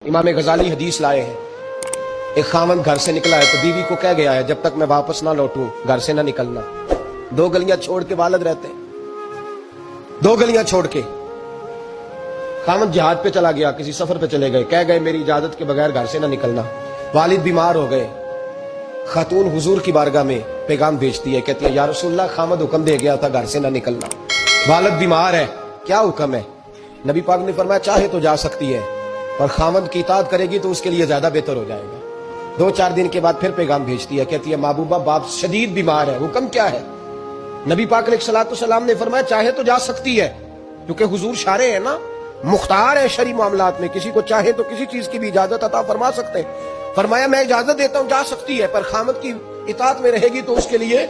امام غزالی حدیث لائے ہیں، ایک خاوند گھر سے نکلا ہے تو بیوی کو کہہ گیا ہے جب تک میں واپس نہ لوٹوں گھر سے نہ نکلنا۔ 2 گلیاں چھوڑ کے والد رہتے ہیں، 2 گلیاں چھوڑ کے خاوند جہاد پہ چلا گیا، کسی سفر پہ چلے گئے، کہہ گئے میری اجازت کے بغیر گھر سے نہ نکلنا۔ والد بیمار ہو گئے، خاتون حضور کی بارگاہ میں پیغام بھیجتی ہے، کہتی ہے یا رسول اللہ خاوند حکم دے گیا تھا گھر سے نہ نکلنا، والد بیمار ہے، کیا حکم ہے؟ نبی پاک نے فرمایا چاہے تو جا سکتی ہے اور خاوند کی اطاعت کرے گی تو اس کے لیے زیادہ بہتر ہو جائے گا۔ 2-4 دن کے بعد پھر پیغام بھیجتی ہے، کہتی ہے محبوبہ باپ شدید بیمار ہے، حکم کیا ہے؟ نبی پاک علیہ الصلوۃ والسلام نے فرمایا چاہے تو جا سکتی ہے، کیونکہ حضور شارع ہے نا، مختار ہے شرعی معاملات میں، کسی کو چاہے تو کسی چیز کی بھی اجازت عطا فرما سکتے ہیں۔ فرمایا میں اجازت دیتا ہوں جا سکتی ہے، پر خاوند کی اطاعت میں رہے گی تو اس کے لیے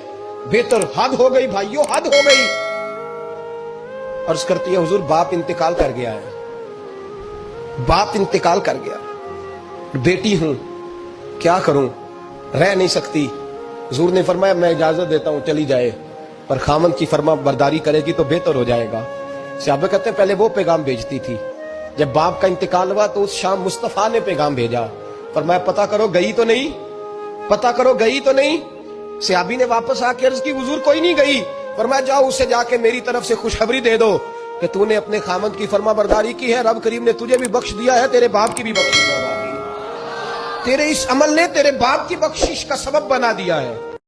بہتر۔ حد ہو گئی بھائیو، حد ہو گئی۔ عرض کرتی ہے حضور باپ انتقال کر گیا ہے، باپ انتقال کر گیا، بیٹی ہوں کیا کروں، رہ نہیں سکتی۔ حضور نے فرمایا میں اجازت دیتا ہوں چلی جائے، پر خاوند کی فرما برداری کرے گی تو بہتر ہو جائے گا۔ صحابہ کہتے ہیں پہلے وہ پیغام بھیجتی تھی، جب باپ کا انتقال ہوا تو اس شام مصطفیٰ نے پیغام بھیجا، فرمایا پتہ کرو گئی تو نہیں، پتہ کرو گئی تو نہیں۔ صحابی نے واپس آ کے عرض کی حضور کوئی نہیں گئی۔ فرمایا جاؤ اسے جا کے میری طرف سے خوشخبری دے دو کہ تو نے اپنے خاوند کی فرما برداری کی ہے، رب کریم نے تجھے بھی بخش دیا ہے، تیرے باپ کی بھی بخشش فرما دی ہے، تیرے اس عمل نے تیرے باپ کی بخشش کا سبب بنا دیا ہے۔